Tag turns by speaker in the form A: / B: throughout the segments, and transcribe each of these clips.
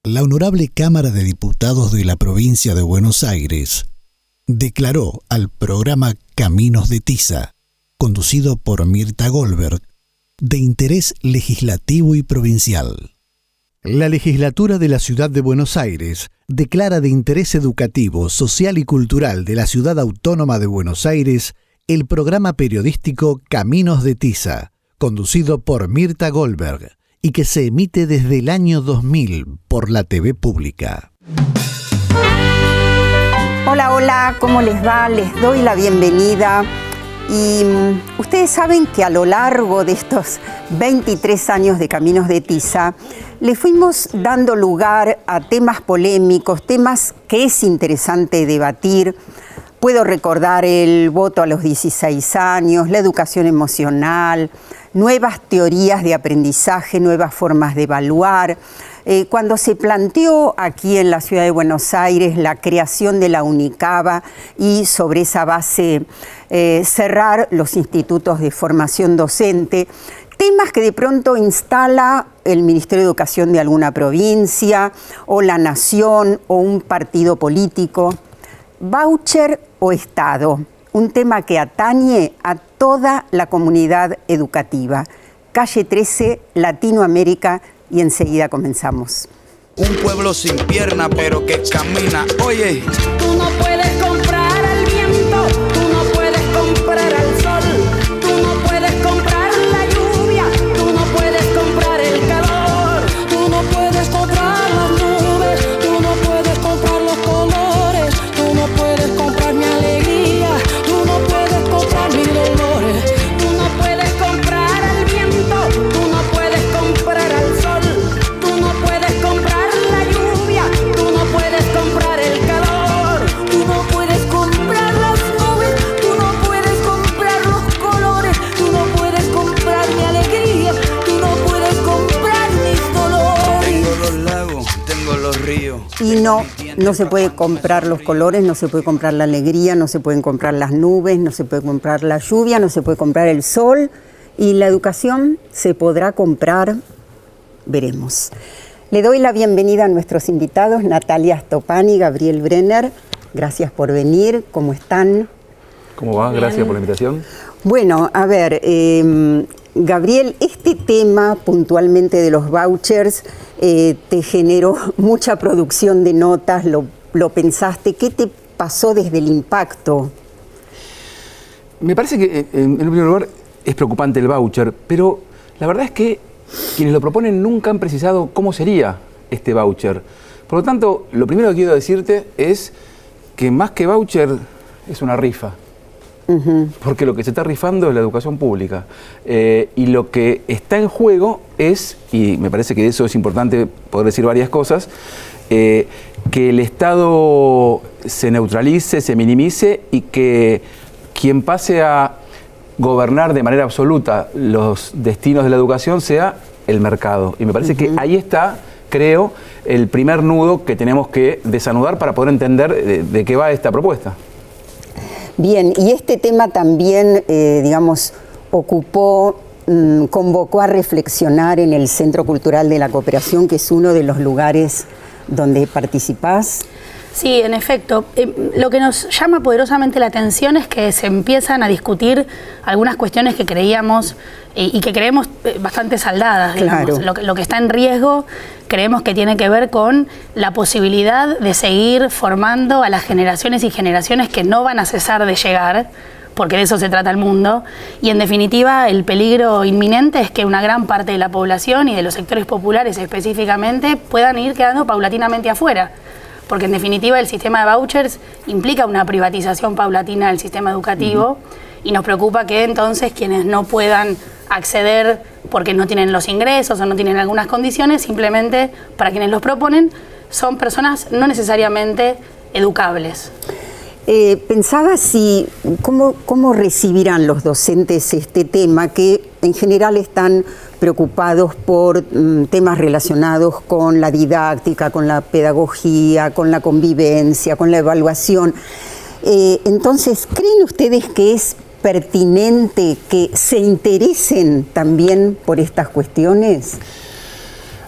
A: la Honorable Cámara de Diputados de la Provincia de Buenos Aires declaró al programa Caminos de Tiza, conducido por Mirta Goldberg, de interés legislativo y provincial. La legislatura de la Ciudad de Buenos Aires declara de interés educativo, social y cultural de la Ciudad Autónoma de Buenos Aires el programa periodístico Caminos de Tiza, conducido por Mirta Goldberg, y que se emite desde el año 2000 por la TV Pública.
B: Hola, hola, ¿cómo les va? Les doy la bienvenida. Y ustedes saben que a lo largo de estos 23 años de Caminos de Tiza, le fuimos dando lugar a temas polémicos, temas que es interesante debatir. Puedo recordar el voto a los 16 años, la educación emocional, nuevas teorías de aprendizaje, nuevas formas de evaluar. Cuando se planteó aquí en la ciudad de Buenos Aires la creación de la UNICABA y sobre esa base cerrar los institutos de formación docente, temas que de pronto instala el Ministerio de Educación de alguna provincia o la Nación o un partido político. Voucher o Estado, un tema que atañe a toda la comunidad educativa. Calle 13, Latinoamérica, y enseguida comenzamos.
C: Un pueblo sin pierna pero que camina. Oye,
D: tú no puedes comprar al viento, tú no puedes comprar al sol, tú no puedes comprar la lluvia, tú no puedes comprar el calor, tú no puedes comprar las nubes, tú no puedes comprar los colores, tú no puedes comprar mi alegría, tú no puedes comprar mis dolores, tú no puedes comprar al viento, tú no puedes comprar al sol.
B: Y no se puede comprar los colores, no se puede comprar la alegría, no se pueden comprar las nubes, no se puede comprar la lluvia, no se puede comprar el sol. Y la educación se podrá comprar, veremos. Le doy la bienvenida a nuestros invitados, Natalia Stopani y Gabriel Brenner. Gracias por venir, ¿cómo están?
E: ¿Cómo va? Gracias por la invitación.
B: Bueno, a ver, Gabriel, este tema puntualmente de los vouchers te generó mucha producción de notas, lo pensaste. ¿Qué te pasó desde el impacto?
E: Me parece que, en primer lugar, es preocupante el voucher, pero la verdad es que quienes lo proponen nunca han precisado cómo sería este voucher. Por lo tanto, lo primero que quiero decirte es que más que voucher es una rifa. Porque lo que se está rifando es la educación pública. Y lo que está en juego es, y me parece que de eso es importante poder decir varias cosas, que el Estado se neutralice, se minimice y que quien pase a gobernar de manera absoluta los destinos de la educación sea el mercado. Y me parece que ahí está, creo, el primer nudo que tenemos que desanudar para poder entender de qué va esta propuesta.
B: Bien, y este tema también, convocó a reflexionar en el Centro Cultural de la Cooperación, que es uno de los lugares donde participás.
F: Sí, en efecto. Lo que nos llama poderosamente la atención es que se empiezan a discutir algunas cuestiones que creíamos y que creemos bastante saldadas. Digamos.
B: Claro.
F: Lo que está en riesgo creemos que tiene que ver con la posibilidad de seguir formando a las generaciones y generaciones que no van a cesar de llegar, porque de eso se trata el mundo, y en definitiva el peligro inminente es que una gran parte de la población y de los sectores populares específicamente puedan ir quedando paulatinamente afuera. Porque en definitiva el sistema de vouchers implica una privatización paulatina del sistema educativo y nos preocupa que entonces quienes no puedan acceder porque no tienen los ingresos o no tienen algunas condiciones, simplemente para quienes los proponen son personas no necesariamente educables.
B: Pensaba cómo recibirán los docentes este tema, que en general están preocupados por temas relacionados con la didáctica, con la pedagogía, con la convivencia, con la evaluación. Entonces, ¿creen ustedes que es pertinente que se interesen también por estas cuestiones?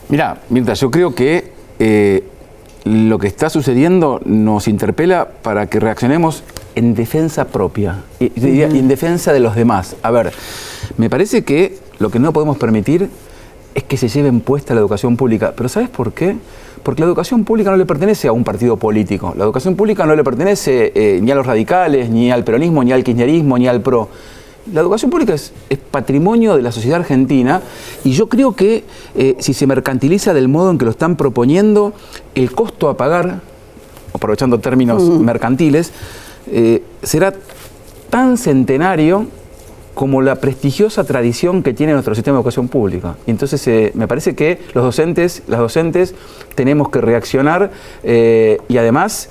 E: Mirá, Mirta, yo creo que lo que está sucediendo nos interpela para que reaccionemos en defensa propia y en defensa de los demás. A ver, me parece que lo que no podemos permitir es que se lleven puesta la educación pública. ¿Pero sabes por qué? Porque la educación pública no le pertenece a un partido político. La educación pública no le pertenece ni a los radicales, ni al peronismo, ni al kirchnerismo, ni al PRO. La educación pública es patrimonio de la sociedad argentina y yo creo que si se mercantiliza del modo en que lo están proponiendo, el costo a pagar, aprovechando términos mercantiles, será tan centenario como la prestigiosa tradición que tiene nuestro sistema de educación pública. Entonces me parece que los docentes, las docentes, tenemos que reaccionar y además,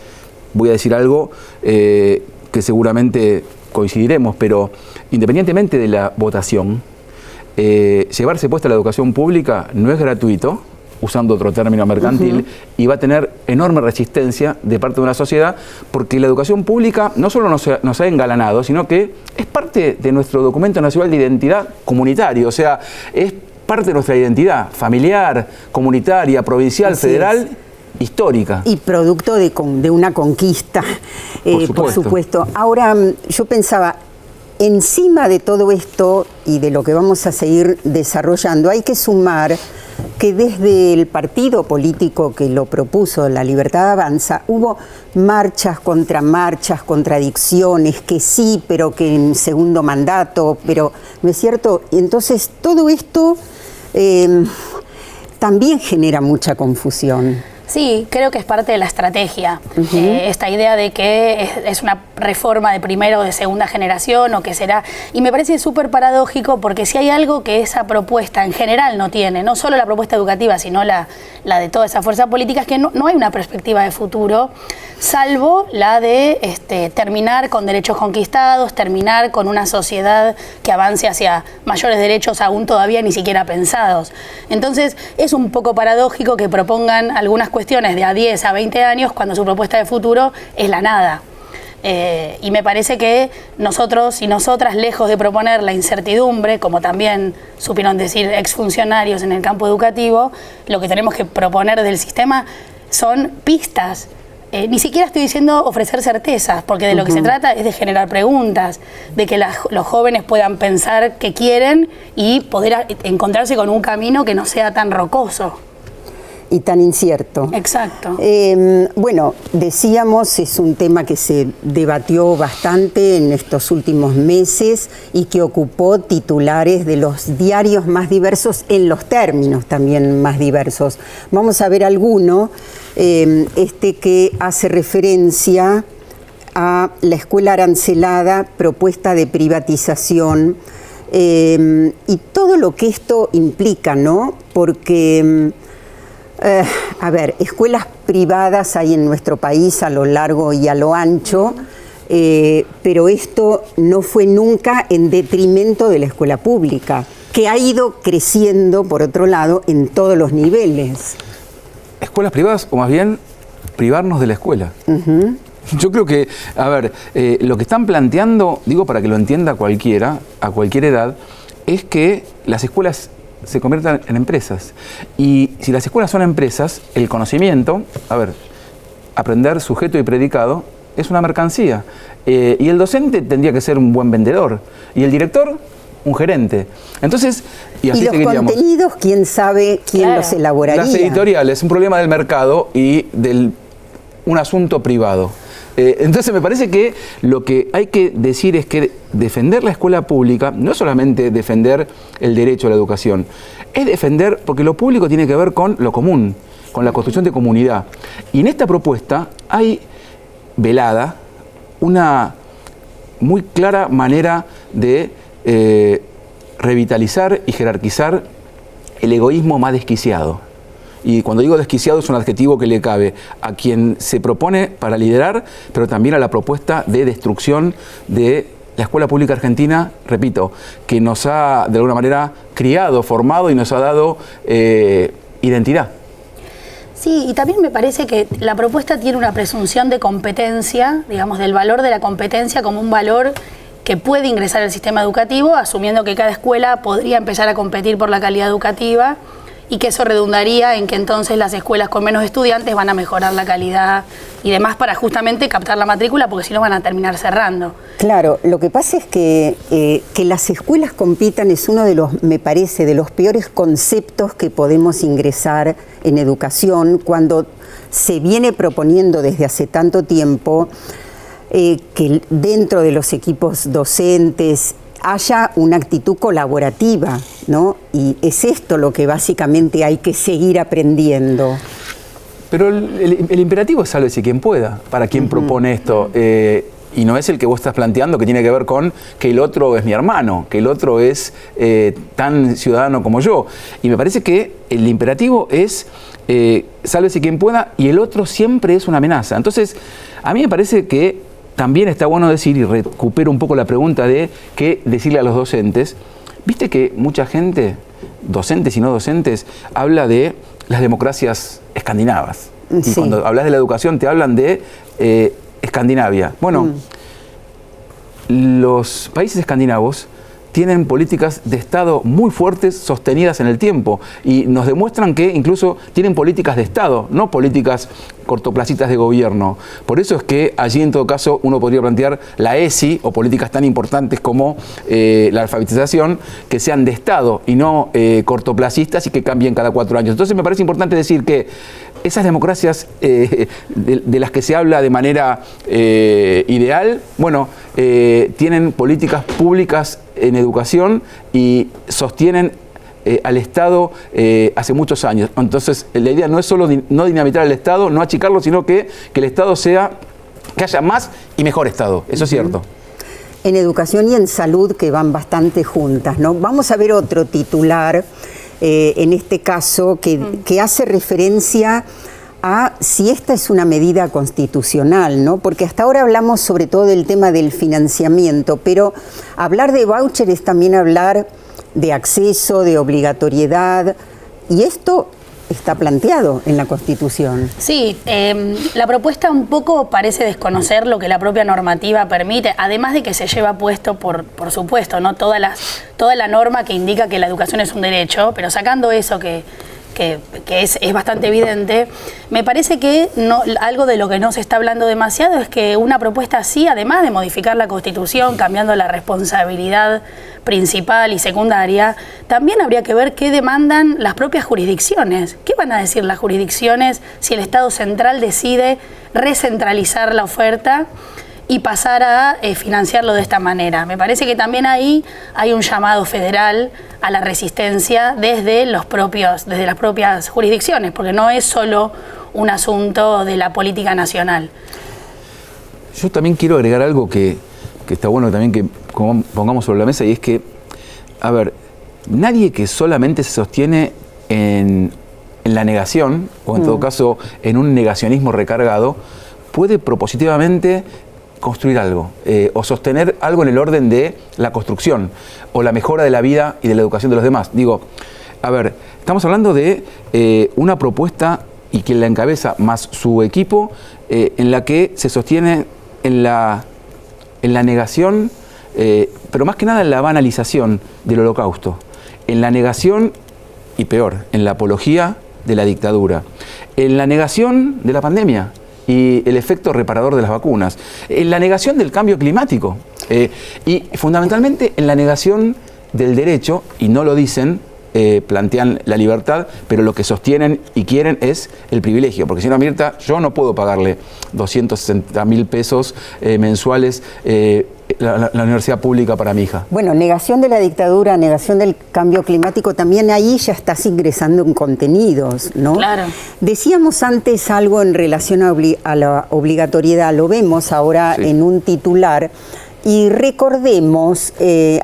E: voy a decir algo que seguramente coincidiremos, pero independientemente de la votación, llevarse puesta la educación pública no es gratuito, usando otro término mercantil, y va a tener enorme resistencia de parte de una sociedad, porque la educación pública no solo nos ha engalanado, sino que es parte de nuestro documento nacional de identidad comunitario, o sea, es parte de nuestra identidad familiar, comunitaria, provincial, federal, histórica.
B: Y producto de una conquista, por supuesto. Ahora, yo pensaba, encima de todo esto y de lo que vamos a seguir desarrollando, hay que sumar que desde el partido político que lo propuso, La Libertad Avanza, hubo marchas, contradicciones, que sí, pero que en segundo mandato, pero ¿no es cierto? Y entonces todo esto también genera mucha confusión.
F: Sí, creo que es parte de la estrategia. Esta idea de que es una reforma de primera o de segunda generación o que será... Y me parece súper paradójico porque si hay algo que esa propuesta en general no tiene, no solo la propuesta educativa, sino la de toda esa fuerza política, es que no hay una perspectiva de futuro, salvo la de terminar con derechos conquistados, terminar con una sociedad que avance hacia mayores derechos aún todavía ni siquiera pensados. Entonces, es un poco paradójico que propongan algunas cuestiones de a 10 a 20 años cuando su propuesta de futuro es la nada. Y me parece que nosotros y nosotras, lejos de proponer la incertidumbre, como también supieron decir exfuncionarios en el campo educativo, lo que tenemos que proponer del sistema son pistas. Ni siquiera estoy diciendo ofrecer certezas, porque de lo que se trata es de generar preguntas, de que los jóvenes puedan pensar qué quieren y poder encontrarse con un camino que no sea tan rocoso.
B: Y tan incierto.
F: Exacto.
B: Bueno, decíamos, es un tema que se debatió bastante en estos últimos meses y que ocupó titulares de los diarios más diversos en los términos también más diversos. Vamos a ver alguno, que hace referencia a la escuela arancelada, propuesta de privatización, y todo lo que esto implica, ¿no? Porque... a ver, escuelas privadas hay en nuestro país a lo largo y a lo ancho, pero esto no fue nunca en detrimento de la escuela pública, que ha ido creciendo, por otro lado, en todos los niveles.
E: ¿Escuelas privadas o más bien privarnos de la escuela? Yo creo que, a ver, lo que están planteando, digo para que lo entienda cualquiera, a cualquier edad, es que las escuelas se conviertan en empresas. Y si las escuelas son empresas, el conocimiento, aprender sujeto y predicado, es una mercancía. Y el docente tendría que ser un buen vendedor. Y el director, un gerente. Entonces, y así
B: los
E: seguiríamos.
B: Contenidos, quién sabe quién los elaboraría.
E: Las editoriales, un problema del mercado y un asunto privado. Entonces me parece que lo que hay que decir es que defender la escuela pública no es solamente defender el derecho a la educación, es defender, porque lo público tiene que ver con lo común, con la construcción de comunidad. Y en esta propuesta hay velada una muy clara manera de revitalizar y jerarquizar el egoísmo más desquiciado. Y cuando digo desquiciado es un adjetivo que le cabe a quien se propone para liderar, pero también a la propuesta de destrucción de la escuela pública argentina, repito, que nos ha de alguna manera criado, formado y nos ha dado identidad.
F: Sí, y también me parece que la propuesta tiene una presunción de competencia, digamos, del valor de la competencia como un valor que puede ingresar al sistema educativo, asumiendo que cada escuela podría empezar a competir por la calidad educativa y que eso redundaría en que entonces las escuelas con menos estudiantes van a mejorar la calidad y demás para justamente captar la matrícula, porque si no van a terminar cerrando.
B: Claro, lo que pasa es que las escuelas compitan es uno de los, me parece, de los peores conceptos que podemos ingresar en educación cuando se viene proponiendo desde hace tanto tiempo que dentro de los equipos docentes haya una actitud colaborativa, ¿no? Y es esto lo que básicamente hay que seguir aprendiendo.
E: Pero el imperativo es sálvese quien pueda, para quien propone esto. Y no es el que vos estás planteando, que tiene que ver con que el otro es mi hermano, que el otro es tan ciudadano como yo. Y me parece que el imperativo es sálvese quien pueda, y el otro siempre es una amenaza. Entonces, a mí me parece que también está bueno decir, y recupero un poco la pregunta de qué decirle a los docentes. Viste que mucha gente, docentes y no docentes, habla de las democracias escandinavas.
B: Sí.
E: Y cuando hablas de la educación te hablan de Escandinavia. Bueno, los países escandinavos tienen políticas de Estado muy fuertes, sostenidas en el tiempo, y nos demuestran que incluso tienen políticas de Estado, no políticas cortoplacistas de gobierno. Por eso es que allí, en todo caso, uno podría plantear la ESI, o políticas tan importantes como la alfabetización, que sean de Estado y no cortoplacistas y que cambien cada 4 años. Entonces me parece importante decir que esas democracias de las que se habla de manera ideal, bueno, tienen políticas públicas en educación y sostienen al Estado hace muchos años. Entonces, la idea no es solo no dinamitar al Estado, no achicarlo, sino que el Estado sea, que haya más y mejor Estado. Eso es cierto.
B: En educación y en salud, que van bastante juntas, ¿no? Vamos a ver otro titular, en este caso, que hace referencia a si esta es una medida constitucional, ¿no? Porque hasta ahora hablamos sobre todo del tema del financiamiento, pero hablar de voucher es también hablar de acceso, de obligatoriedad, y esto está planteado en la Constitución.
F: Sí, la propuesta un poco parece desconocer lo que la propia normativa permite, además de que se lleva puesto, por supuesto, ¿no? toda la norma que indica que la educación es un derecho, pero sacando eso que es bastante evidente, me parece que algo de lo que no se está hablando demasiado es que una propuesta así, además de modificar la Constitución, cambiando la responsabilidad principal y secundaria, también habría que ver qué demandan las propias jurisdicciones. ¿Qué van a decir las jurisdicciones si el Estado central decide recentralizar la oferta y pasar a financiarlo de esta manera? Me parece que también ahí hay un llamado federal a la resistencia desde las propias jurisdicciones, porque no es solo un asunto de la política nacional.
E: Yo también quiero agregar algo que está bueno también que pongamos sobre la mesa, y es que, a ver, nadie que solamente se sostiene en la negación, o en todo caso en un negacionismo recargado, puede propositivamente construir algo, o sostener algo en el orden de la construcción, o la mejora de la vida y de la educación de los demás. Digo, a ver, estamos hablando de una propuesta, y quien la encabeza más su equipo, en la que se sostiene en la negación, pero más que nada en la banalización del Holocausto, en la negación, y peor, en la apología de la dictadura, en la negación de la pandemia y el efecto reparador de las vacunas, en la negación del cambio climático, y fundamentalmente en la negación del derecho, y no lo dicen, plantean la libertad, pero lo que sostienen y quieren es el privilegio. Porque, señora Mirta, yo no puedo pagarle 260.000 pesos mensuales la universidad pública para mi hija.
B: Bueno, negación de la dictadura, negación del cambio climático, también ahí ya estás ingresando en contenidos, ¿no?
F: Claro.
B: Decíamos antes algo en relación a la obligatoriedad, lo vemos ahora en un titular. Y recordemos,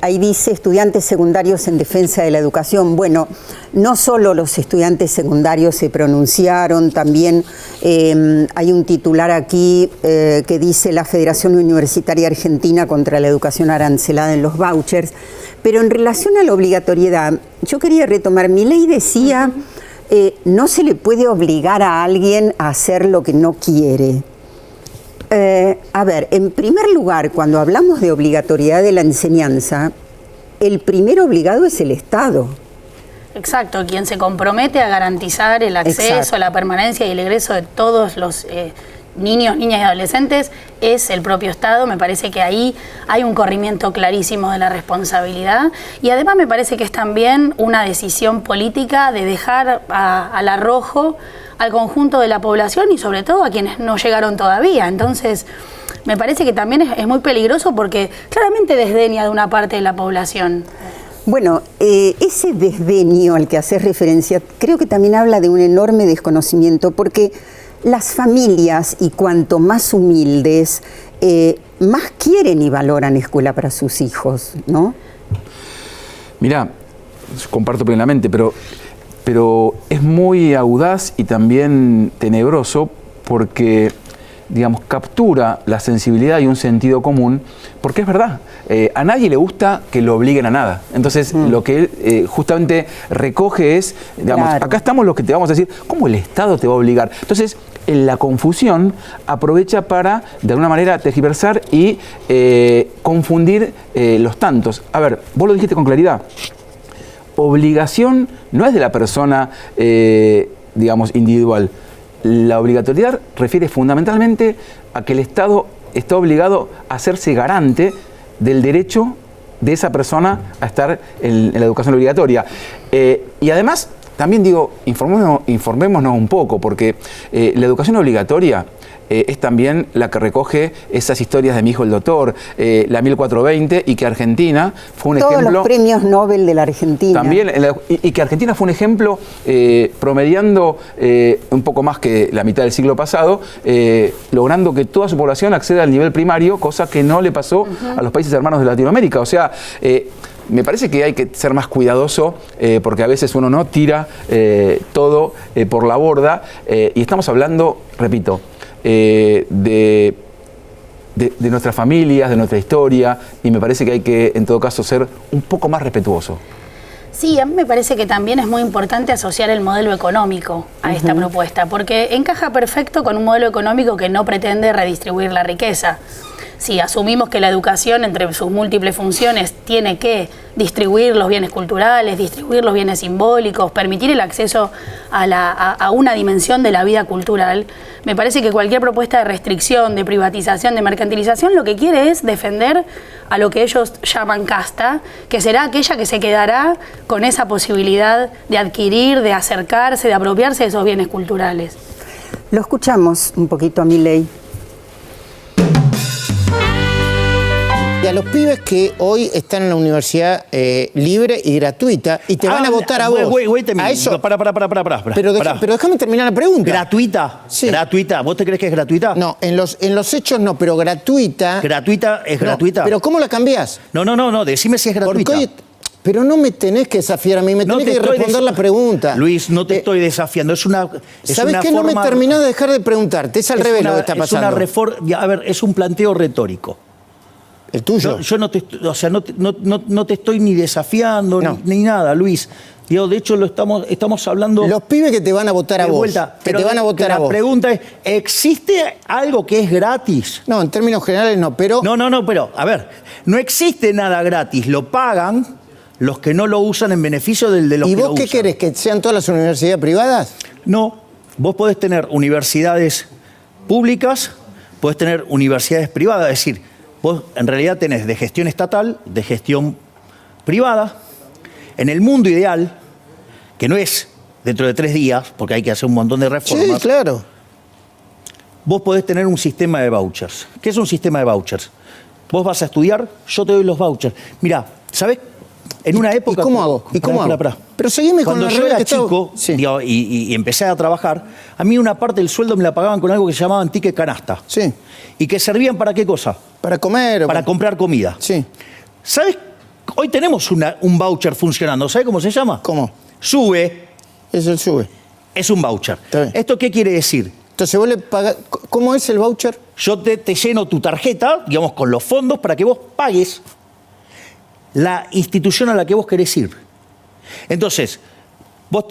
B: ahí dice estudiantes secundarios en defensa de la educación. Bueno, no solo los estudiantes secundarios se pronunciaron, también hay un titular aquí que dice la Federación Universitaria Argentina contra la educación arancelada en los vouchers. Pero en relación a la obligatoriedad, yo quería retomar, mi ley decía, no se le puede obligar a alguien a hacer lo que no quiere. A ver, en primer lugar, cuando hablamos de obligatoriedad de la enseñanza, el primer obligado es el Estado.
F: Exacto, quien se compromete a garantizar el acceso,
B: Exacto.
F: la permanencia y el egreso de todos los niños, niñas y adolescentes es el propio Estado. Me parece que ahí hay un corrimiento clarísimo de la responsabilidad y además me parece que es también una decisión política de dejar al arrojo al conjunto de la población y sobre todo a quienes no llegaron todavía. Entonces, me parece que también es muy peligroso porque claramente desdeña de una parte de la población.
B: Bueno, ese desdeño al que haces referencia creo que también habla de un enorme desconocimiento porque las familias, y cuanto más humildes, más quieren y valoran escuela para sus hijos, ¿no?
E: Mirá, comparto plenamente, pero es muy audaz y también tenebroso porque, digamos, captura la sensibilidad y un sentido común, porque es verdad, a nadie le gusta que lo obliguen a nada. Entonces, lo que él justamente recoge es, digamos,
B: Claro.
E: acá estamos los que te vamos a decir, ¿cómo el Estado te va a obligar? Entonces, en la confusión aprovecha para, de alguna manera, tergiversar y confundir los tantos. A ver, vos lo dijiste con claridad. Obligación no es de la persona, digamos, individual. La obligatoriedad refiere fundamentalmente a que el Estado está obligado a hacerse garante del derecho de esa persona a estar en la educación obligatoria. Y además, también digo, informémonos un poco, porque la educación obligatoria es también la que recoge esas historias de Mi hijo el doctor, la 1420, y que Argentina fue un
B: Todos
E: ejemplo...
B: los premios Nobel de la Argentina.
E: También, y que Argentina fue un ejemplo promediando un poco más que la mitad del siglo pasado, logrando que toda su población acceda al nivel primario, cosa que no le pasó a los países hermanos de Latinoamérica. O sea, me parece que hay que ser más cuidadoso porque a veces uno no tira todo por la borda y estamos hablando, repito, de nuestras familias, de nuestra historia, y me parece que hay que, en todo caso, ser un poco más respetuoso.
F: Sí, a mí me parece que también es muy importante asociar el modelo económico a esta propuesta, porque encaja perfecto con un modelo económico que no pretende redistribuir la riqueza. Si asumimos que la educación, entre sus múltiples funciones, tiene que distribuir los bienes culturales, distribuir los bienes simbólicos, permitir el acceso a una dimensión de la vida cultural, me parece que cualquier propuesta de restricción, de privatización, de mercantilización, lo que quiere es defender a lo que ellos llaman casta, que será aquella que se quedará con esa posibilidad de adquirir, de acercarse, de apropiarse de esos bienes culturales.
B: Lo escuchamos un poquito a Milei.
G: Y a los pibes que hoy están en la universidad libre y gratuita y te van a votar a vos.
H: A eso. Para.
G: Pero déjame terminar la pregunta.
H: ¿Gratuita?
G: Sí.
H: ¿Gratuita? ¿Vos te crees que es gratuita?
G: No, en los hechos no, pero gratuita.
H: ¿Gratuita es
G: No,
H: gratuita?
G: pero ¿cómo la cambiás?
H: No, decime si es gratuita.
G: Porque hoy, pero no me tenés que desafiar a mí, me tenés que responder la pregunta.
H: Luis, no te estoy desafiando, es una
G: ¿Sabés qué? No me terminás de dejar de preguntarte, es al revés lo que está pasando.
H: A ver, es un planteo retórico.
G: ¿El tuyo?
H: Yo no te, o sea, no te estoy ni desafiando
G: No.
H: ni nada, Luis. Digo, de hecho, estamos hablando...
G: Los pibes que te van a votar a
H: de
G: vos.
H: vuelta,
G: Que te van a votar a vos.
H: La pregunta es, ¿existe algo que es gratis?
G: No, en términos generales no, pero...
H: No, pero, a ver, no existe nada gratis, lo pagan los que no lo usan en beneficio de los
G: ¿Y
H: que lo
G: vos qué
H: usan.
G: querés? ¿Que sean todas las universidades privadas?
H: No, vos podés tener universidades públicas, podés tener universidades privadas, es decir, vos en realidad tenés de gestión estatal, de gestión privada. En el mundo ideal, que no es dentro de 3 días, porque hay que hacer un montón de reformas,
G: Sí, claro.
H: vos podés tener un sistema de vouchers. ¿Qué es un sistema de vouchers? Vos vas a estudiar, yo te doy los vouchers. Mirá, ¿sabés? En una época...
G: ¿Y cómo hago? ¿Y cómo hago? Pero seguime con
H: Cuando
G: la
H: yo
G: regla
H: era
G: que estaba-
H: chico
G: Sí.
H: digo, y empecé a trabajar, a mí una parte del sueldo me la pagaban con algo que se llamaban ticket canasta.
G: Sí.
H: ¿Y que servían para qué cosa?
G: ¿Para comer?
H: Para comprar comida.
G: Sí.
H: ¿Sabes? Hoy tenemos un voucher funcionando. ¿Sabes cómo se llama?
G: ¿Cómo?
H: Sube.
G: Es el sube.
H: Es un voucher.
G: Está bien.
H: ¿Esto qué quiere decir?
G: Entonces vos le pagás... ¿Cómo es el voucher?
H: Yo te lleno tu tarjeta, digamos, con los fondos para que vos pagues la institución a la que vos querés ir. Entonces, vos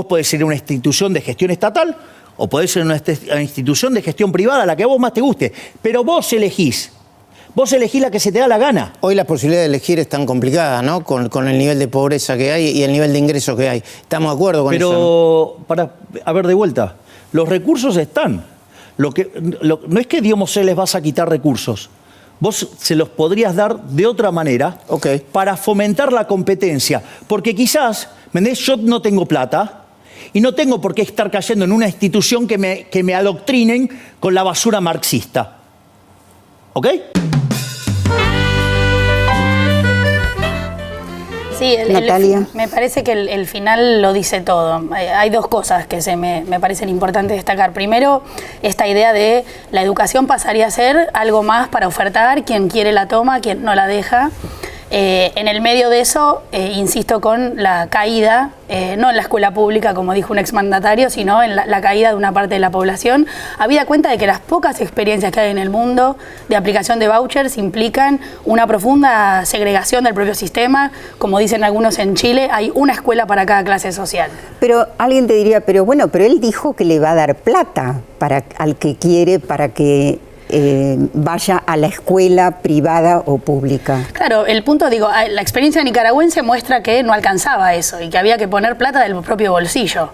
H: podés ir a una institución de gestión estatal o podés ir a una institución de gestión privada, a la que a vos más te guste, pero vos elegís. Vos elegís la que se te da la gana.
G: Hoy la posibilidad de elegir es tan complicada, ¿no? Con el nivel de pobreza que hay y el nivel de ingreso que hay. ¿Estamos de acuerdo con eso?
H: Pero, a ver, de vuelta, los recursos están. No es que, digamos, se les vas a quitar recursos. Vos se los podrías dar de otra manera para fomentar la competencia. Porque quizás, ¿me entendés? Yo no tengo plata y no tengo por qué estar cayendo en una institución que me adoctrinen con la basura marxista. ¿Ok?
F: Sí,
B: Natalia.
F: Me parece que el final lo dice todo. Hay dos cosas que me parecen importantes destacar. Primero, esta idea de la educación pasaría a ser algo más para ofertar, quien quiere la toma, quien no la deja. En el medio de eso, insisto con la caída, no en la escuela pública, como dijo un exmandatario, sino en la caída de una parte de la población, habida cuenta de que las pocas experiencias que hay en el mundo de aplicación de vouchers implican una profunda segregación del propio sistema. Como dicen algunos en Chile, hay una escuela para cada clase social.
B: Pero alguien te diría, pero él dijo que le va a dar plata al que quiere para que vaya a la escuela privada o pública.
F: Claro, el punto, la experiencia nicaragüense muestra que no alcanzaba eso y que había que poner plata del propio bolsillo.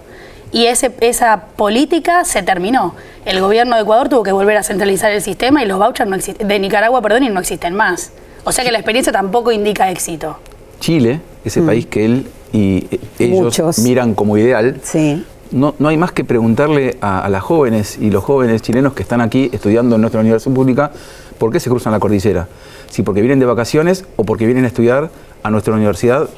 F: Y esa política se terminó. El gobierno de Ecuador tuvo que volver a centralizar el sistema y los vouchers de Nicaragua, y no existen más. O sea que la experiencia tampoco indica éxito.
E: Chile, ese país que él y ellos miran como ideal,
B: sí.
E: No hay más que preguntarle a las jóvenes y los jóvenes chilenos que están aquí estudiando en nuestra universidad pública por qué se cruzan la cordillera. Si porque vienen de vacaciones o porque vienen a estudiar a nuestra universidad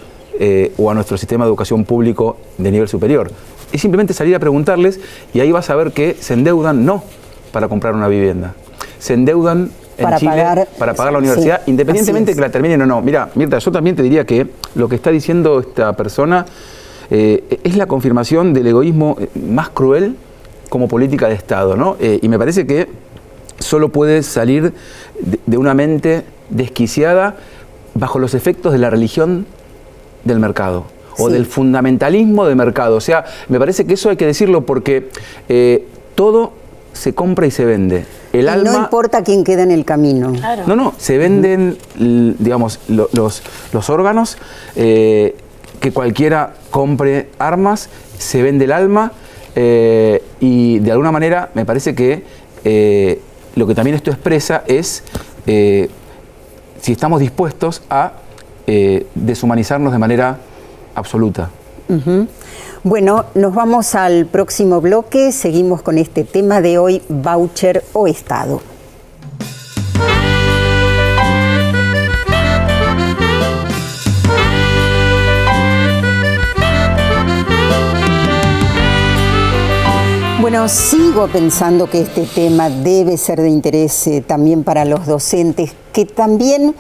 E: o a nuestro sistema de educación público de nivel superior. Es simplemente salir a preguntarles y ahí vas a ver que se endeudan no para comprar una vivienda. Se endeudan en Chile para pagar la universidad, sí, independientemente de que la terminen o no. Mira, Mirta, yo también te diría que lo que está diciendo esta persona es la confirmación del egoísmo más cruel como política de Estado, ¿no? Y me parece que solo puede salir de una mente desquiciada bajo los efectos de la religión del mercado o del fundamentalismo del mercado. O sea, me parece que eso hay que decirlo porque todo se compra y se vende. El alma,
B: no importa quién queda en el camino.
F: Claro.
E: No, se venden, digamos, los órganos, que cualquiera compre armas, se vende el alma, y de alguna manera me parece que lo que también esto expresa es si estamos dispuestos a deshumanizarnos de manera absoluta.
B: Bueno, nos vamos al próximo bloque, seguimos con este tema de hoy, voucher o Estado. Bueno, sigo pensando que este tema debe ser de interés también para los docentes, que también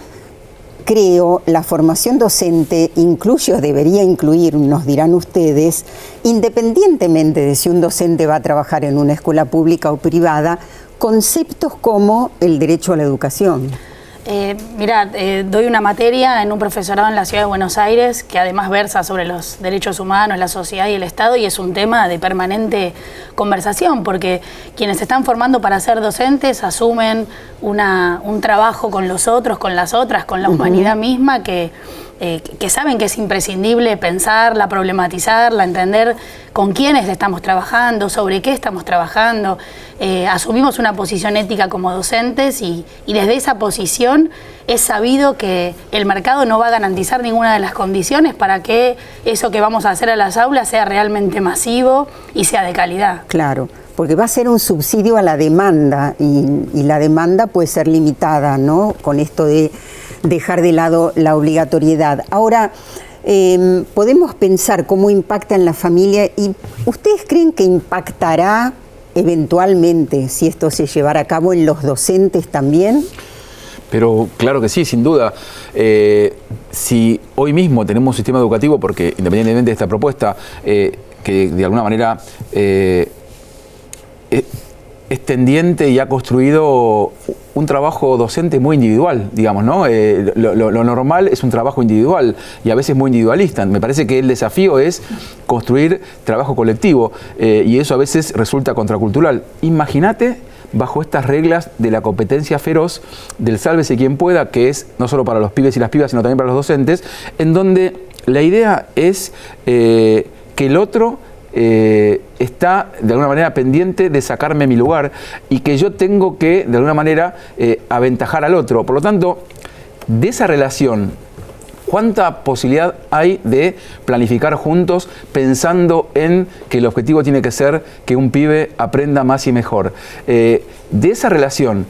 B: creo la formación docente incluye o debería incluir, nos dirán ustedes, independientemente de si un docente va a trabajar en una escuela pública o privada, conceptos como el derecho a la educación.
F: Doy una materia en un profesorado en la ciudad de Buenos Aires que además versa sobre los derechos humanos, la sociedad y el Estado, y es un tema de permanente conversación porque quienes se están formando para ser docentes asumen un trabajo con los otros, con las otras, con la humanidad misma que saben que es imprescindible pensarla, problematizarla, entender con quiénes estamos trabajando, sobre qué estamos trabajando. Asumimos una posición ética como docentes y desde esa posición es sabido que el mercado no va a garantizar ninguna de las condiciones para que eso que vamos a hacer a las aulas sea realmente masivo y sea de calidad.
B: Claro, porque va a ser un subsidio a la demanda y la demanda puede ser limitada, ¿no? Con esto de dejar de lado la obligatoriedad. Ahora, podemos pensar cómo impacta en la familia y ¿ustedes creen que impactará eventualmente si esto se llevara a cabo en los docentes también?
E: Pero claro que sí, sin duda. Si hoy mismo tenemos un sistema educativo, porque independientemente de esta propuesta, que de alguna manera es tendiente y ha construido un trabajo docente muy individual, digamos, ¿no? Lo normal es un trabajo individual y a veces muy individualista. Me parece que el desafío es construir trabajo colectivo y eso a veces resulta contracultural. Imagínate bajo estas reglas de la competencia feroz, del sálvese quien pueda, que es no solo para los pibes y las pibas, sino también para los docentes, en donde la idea es que el otro está de alguna manera pendiente de sacarme mi lugar y que yo tengo que de alguna manera aventajar al otro. Por lo tanto, de esa relación, ¿cuánta posibilidad hay de planificar juntos pensando en que el objetivo tiene que ser que un pibe aprenda más y mejor? De esa relación,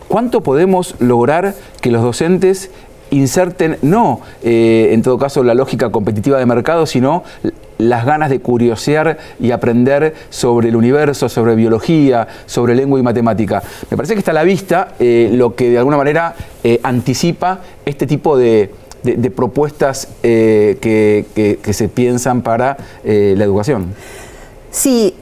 E: ¿cuánto podemos lograr que los docentes inserten, no en todo caso la lógica competitiva de mercado, sino las ganas de curiosear y aprender sobre el universo, sobre biología, sobre lengua y matemática? Me parece que está a la vista lo que de alguna manera anticipa este tipo de propuestas que se piensan para la educación.
B: Sí,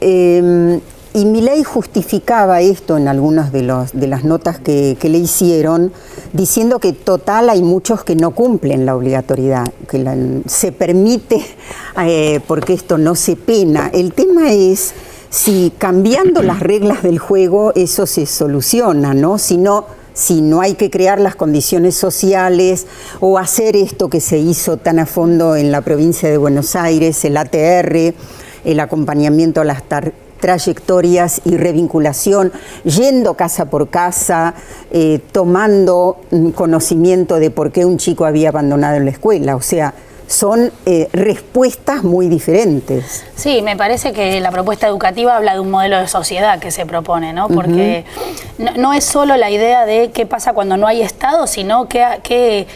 B: y Milei justificaba esto en algunas de las notas que le hicieron, diciendo que total hay muchos que no cumplen la obligatoriedad, que se permite porque esto no se pena. El tema es si cambiando las reglas del juego eso se soluciona, ¿no? Si no hay que crear las condiciones sociales o hacer esto que se hizo tan a fondo en la provincia de Buenos Aires, el ATR, el acompañamiento a las trayectorias y revinculación, yendo casa por casa, tomando conocimiento de por qué un chico había abandonado la escuela. O sea, son respuestas muy diferentes.
F: Sí, me parece que la propuesta educativa habla de un modelo de sociedad que se propone, ¿no? Porque no es solo la idea de qué pasa cuando no hay Estado, sino qué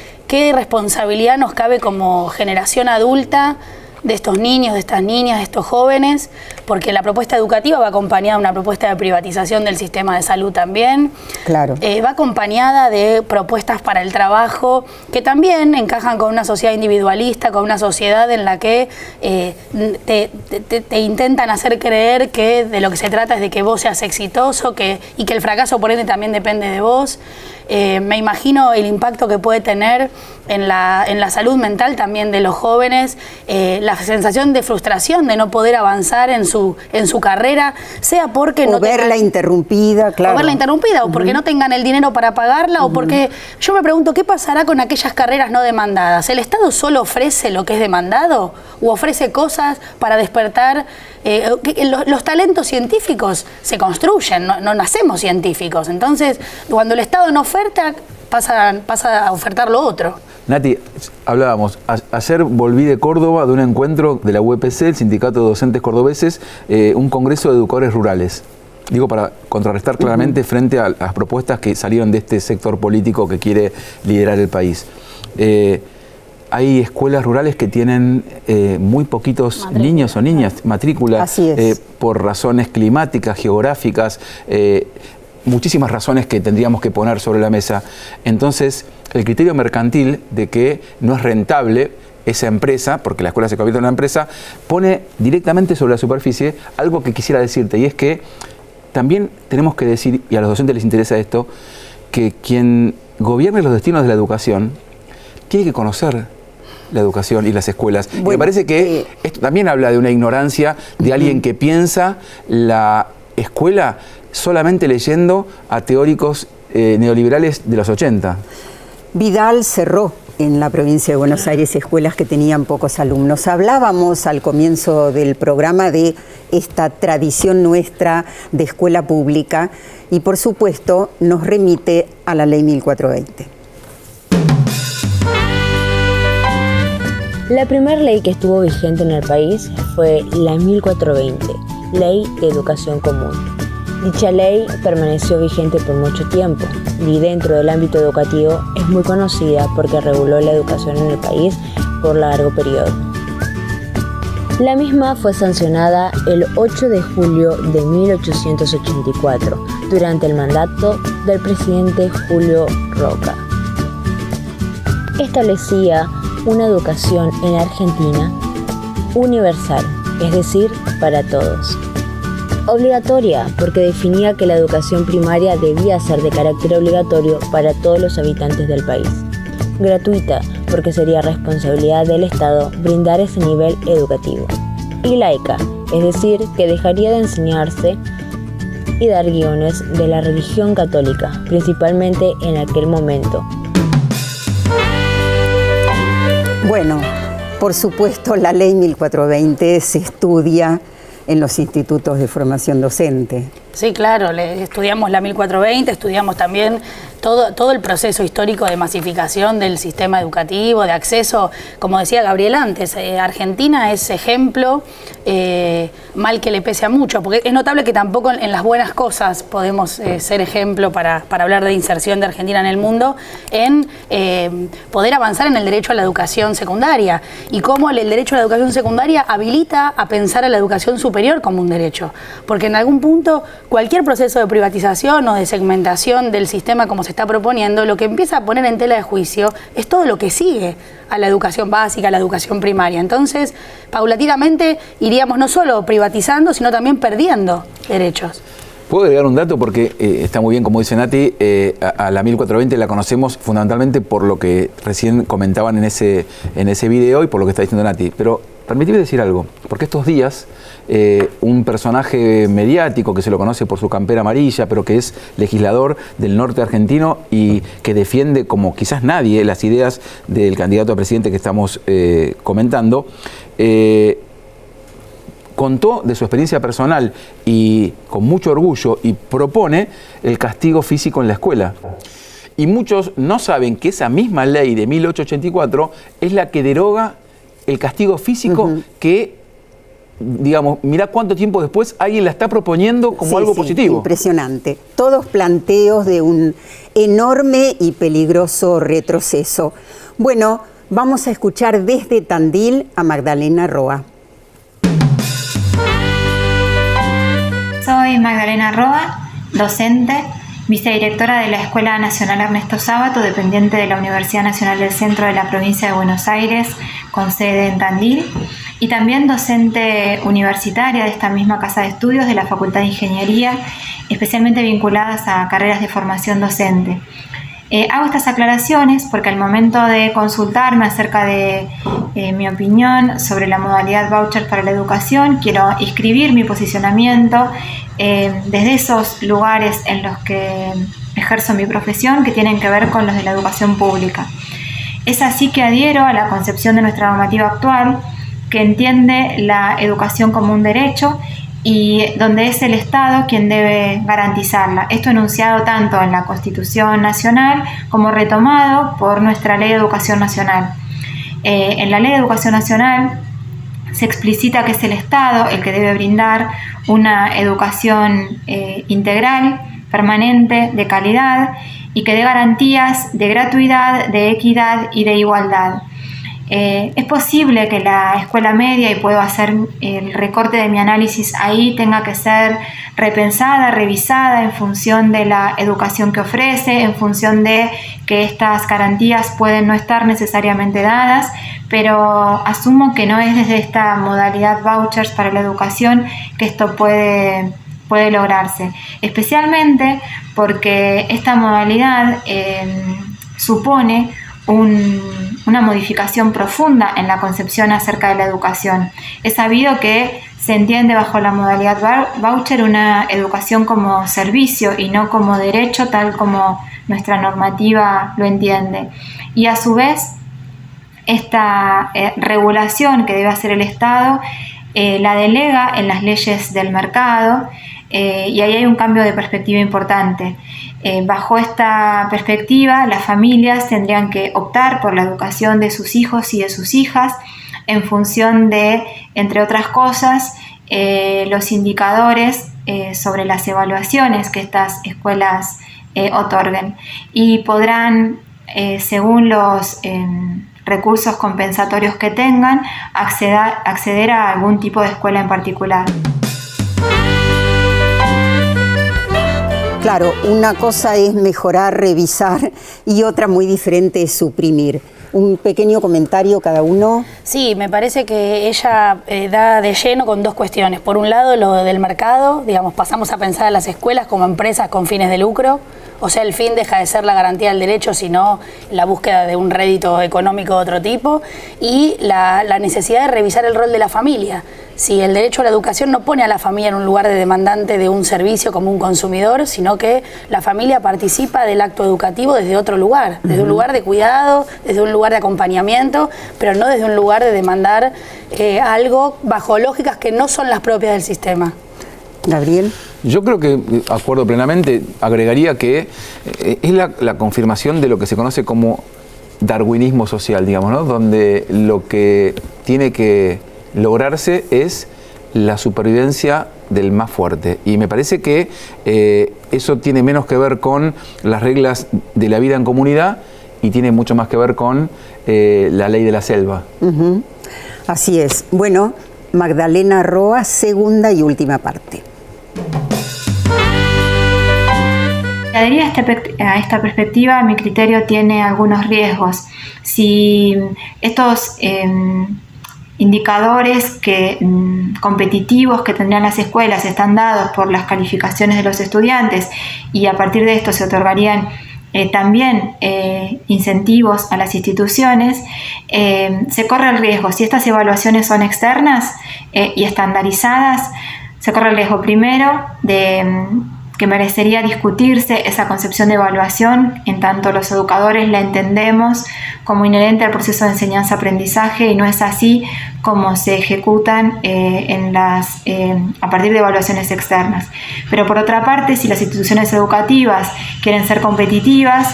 F: responsabilidad nos cabe como generación adulta de estos niños, de estas niñas, de estos jóvenes, porque la propuesta educativa va acompañada de una propuesta de privatización del sistema de salud también.
B: Claro.
F: Va acompañada de propuestas para el trabajo que también encajan con una sociedad individualista, con una sociedad en la que te intentan hacer creer que de lo que se trata es de que vos seas exitoso y que el fracaso por ende también depende de vos. Me imagino el impacto que puede tener en la salud mental también de los jóvenes, la sensación de frustración de no poder avanzar en su carrera, sea porque no
B: verla interrumpida, claro.
F: O verla interrumpida, o porque no tengan el dinero para pagarla, o porque yo me pregunto qué pasará con aquellas carreras no demandadas. ¿El Estado solo ofrece lo que es demandado o ofrece cosas para despertar? Los talentos científicos se construyen, no nacemos científicos. Entonces, cuando el Estado no oferta, pasa a ofertar lo otro.
E: Nati, hablábamos, ayer volví de Córdoba de un encuentro de la UPC, el Sindicato de Docentes Cordobeses, un congreso de educadores rurales. Digo, para contrarrestar claramente frente a las propuestas que salieron de este sector político que quiere liderar el país. Hay escuelas rurales que tienen muy poquitos niños o niñas, matrículas.
B: Así es.
E: Por razones climáticas, geográficas, muchísimas razones que tendríamos que poner sobre la mesa. Entonces, el criterio mercantil de que no es rentable esa empresa, porque la escuela se convierte en una empresa, pone directamente sobre la superficie algo que quisiera decirte, y es que también tenemos que decir, y a los docentes les interesa esto, que quien gobierne los destinos de la educación tiene que conocer la educación y las escuelas. Bueno, me parece que esto también habla de una ignorancia de alguien que piensa la escuela solamente leyendo a teóricos neoliberales de los 80.
B: Vidal cerró en la provincia de Buenos Aires escuelas que tenían pocos alumnos. Hablábamos al comienzo del programa de esta tradición nuestra de escuela pública y por supuesto nos remite a la ley 1420.
I: La primera ley que estuvo vigente en el país fue la 1420, Ley de Educación Común. Dicha ley permaneció vigente por mucho tiempo y dentro del ámbito educativo es muy conocida porque reguló la educación en el país por largo periodo. La misma fue sancionada el 8 de julio de 1884 durante el mandato del presidente Julio Roca. Establecía una educación en Argentina universal, es decir, para todos. Obligatoria, porque definía que la educación primaria debía ser de carácter obligatorio para todos los habitantes del país. Gratuita, porque sería responsabilidad del Estado brindar ese nivel educativo. Y laica, es decir, que dejaría de enseñarse y dar guiones de la religión católica, principalmente en aquel momento.
B: Bueno, por supuesto, la ley 1420 se estudia en los institutos de formación docente.
F: Sí, claro, estudiamos la 1420, estudiamos también todo el proceso histórico de masificación del sistema educativo, de acceso, como decía Gabriel antes, Argentina es ejemplo, mal que le pese a mucho, porque es notable que tampoco en las buenas cosas podemos ser ejemplo para hablar de inserción de Argentina en el mundo, en poder avanzar en el derecho a la educación secundaria y cómo el derecho a la educación secundaria habilita a pensar a la educación superior como un derecho, porque en algún punto cualquier proceso de privatización o de segmentación del sistema como se está proponiendo, lo que empieza a poner en tela de juicio es todo lo que sigue a la educación básica, a la educación primaria. Entonces, paulatinamente iríamos no solo privatizando, sino también perdiendo derechos.
E: ¿Puedo agregar un dato? Porque está muy bien, como dice Nati, a la 1420 la conocemos fundamentalmente por lo que recién comentaban en ese video y por lo que está diciendo Nati. Pero permitidme decir algo, porque estos días un personaje mediático que se lo conoce por su campera amarilla, pero que es legislador del norte argentino y que defiende como quizás nadie las ideas del candidato a presidente que estamos comentando, contó de su experiencia personal y con mucho orgullo y propone el castigo físico en la escuela. Y muchos no saben que esa misma ley de 1884 es la que deroga el castigo físico que, digamos, mirá cuánto tiempo después alguien la está proponiendo como algo positivo.
B: Impresionante. Todos planteos de un enorme y peligroso retroceso. Bueno, vamos a escuchar desde Tandil a Magdalena Roa.
J: Soy Magdalena Roa, docente, vicedirectora de la Escuela Nacional Ernesto Sábato, dependiente de la Universidad Nacional del Centro de la Provincia de Buenos Aires, con sede en Tandil, y también docente universitaria de esta misma casa de estudios de la Facultad de Ingeniería, especialmente vinculadas a carreras de formación docente. Hago estas aclaraciones porque al momento de consultarme acerca de mi opinión sobre la modalidad voucher para la educación, quiero inscribir mi posicionamiento desde esos lugares en los que ejerzo mi profesión, que tienen que ver con los de la educación pública. Es así que adhiero a la concepción de nuestra normativa actual, que entiende la educación como un derecho y donde es el Estado quien debe garantizarla. Esto enunciado tanto en la Constitución Nacional como retomado por nuestra Ley de Educación Nacional. En la Ley de Educación Nacional se explicita que es el Estado el que debe brindar una educación integral, permanente, de calidad y que dé garantías de gratuidad, de equidad y de igualdad. Es posible que la escuela media, y puedo hacer el recorte de mi análisis ahí, tenga que ser repensada, revisada en función de la educación que ofrece, en función de que estas garantías pueden no estar necesariamente dadas, pero asumo que no es desde esta modalidad vouchers para la educación que esto puede lograrse, especialmente porque esta modalidad supone una modificación profunda en la concepción acerca de la educación. Es sabido que se entiende bajo la modalidad voucher una educación como servicio y no como derecho, tal como nuestra normativa lo entiende. Y a su vez, esta regulación que debe hacer el Estado la delega en las leyes del mercado, y ahí hay un cambio de perspectiva importante. Bajo esta perspectiva, las familias tendrían que optar por la educación de sus hijos y de sus hijas en función de, entre otras cosas, los indicadores sobre las evaluaciones que estas escuelas otorguen. Y podrán, según los recursos compensatorios que tengan, acceder a algún tipo de escuela en particular.
B: Claro, una cosa es mejorar, revisar y otra muy diferente es suprimir. Un pequeño comentario cada uno.
F: Sí, me parece que ella da de lleno con dos cuestiones. Por un lado, lo del mercado, digamos, pasamos a pensar a las escuelas como empresas con fines de lucro. O sea, el fin deja de ser la garantía del derecho, sino la búsqueda de un rédito económico de otro tipo. Y la necesidad de revisar el rol de la familia. Si el derecho a la educación no pone a la familia en un lugar de demandante de un servicio como un consumidor, sino que la familia participa del acto educativo desde otro lugar, desde un lugar de cuidado, desde un lugar de acompañamiento, pero no desde un lugar de demandar algo bajo lógicas que no son las propias del sistema.
B: Gabriel.
E: Yo creo que, acuerdo plenamente, agregaría que es la confirmación de lo que se conoce como darwinismo social, digamos, ¿no? Donde lo que tiene que lograrse es la supervivencia del más fuerte. Y me parece que eso tiene menos que ver con las reglas de la vida en comunidad y tiene mucho más que ver con la ley de la selva.
B: Así es. Bueno, Magdalena Roa, segunda y última parte.
J: Adherir a esta perspectiva, mi criterio tiene algunos riesgos. Si estos indicadores competitivos que tendrían las escuelas están dados por las calificaciones de los estudiantes y a partir de esto se otorgarían también incentivos a las instituciones, se corre el riesgo, si estas evaluaciones son externas y estandarizadas, se corre el riesgo primero de que merecería discutirse esa concepción de evaluación, en tanto los educadores la entendemos como inherente al proceso de enseñanza-aprendizaje y no es así como se ejecutan a partir de evaluaciones externas. Pero por otra parte, si las instituciones educativas quieren ser competitivas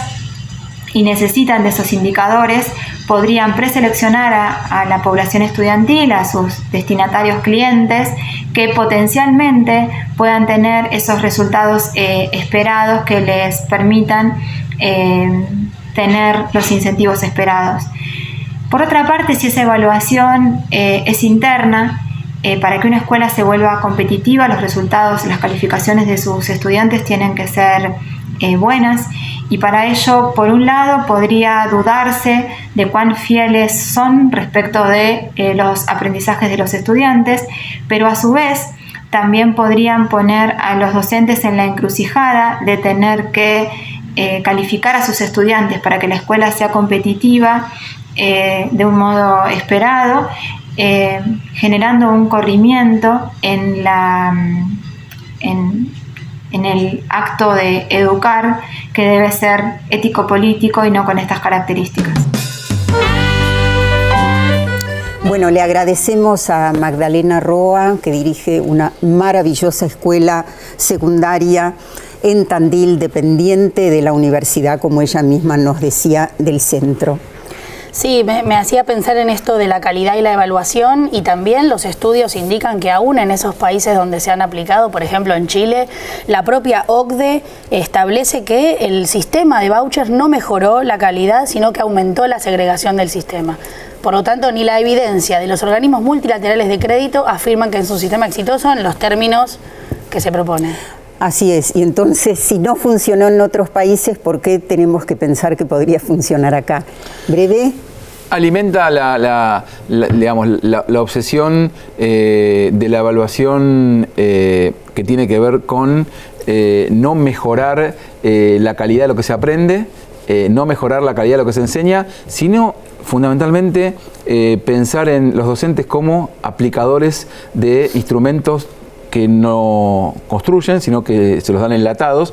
J: y necesitan de esos indicadores, podrían preseleccionar a la población estudiantil, a sus destinatarios clientes, que potencialmente puedan tener esos resultados esperados que les permitan tener los incentivos esperados. Por otra parte, si esa evaluación es interna, para que una escuela se vuelva competitiva, los resultados, las calificaciones de sus estudiantes tienen que ser buenas y para ello, por un lado, podría dudarse de cuán fieles son respecto de los aprendizajes de los estudiantes, pero a su vez también podrían poner a los docentes en la encrucijada de tener que calificar a sus estudiantes para que la escuela sea competitiva de un modo esperado, generando un corrimiento en el acto de educar que debe ser ético-político y no con estas características.
B: Bueno, le agradecemos a Magdalena Roa, que dirige una maravillosa escuela secundaria en Tandil, dependiente de la universidad, como ella misma nos decía, del centro.
F: Sí, me hacía pensar en esto de la calidad y la evaluación y también los estudios indican que aún en esos países donde se han aplicado, por ejemplo en Chile, la propia OCDE establece que el sistema de vouchers no mejoró la calidad, sino que aumentó la segregación del sistema. Por lo tanto, ni la evidencia de los organismos multilaterales de crédito afirman que es un sistema exitoso en los términos que se propone.
B: Así es, y entonces si no funcionó en otros países, ¿por qué tenemos que pensar que podría funcionar acá? Breve.
E: Alimenta la obsesión de la evaluación que tiene que ver con no mejorar la calidad de lo que se aprende, no mejorar la calidad de lo que se enseña, sino fundamentalmente pensar en los docentes como aplicadores de instrumentos que no construyen, sino que se los dan enlatados.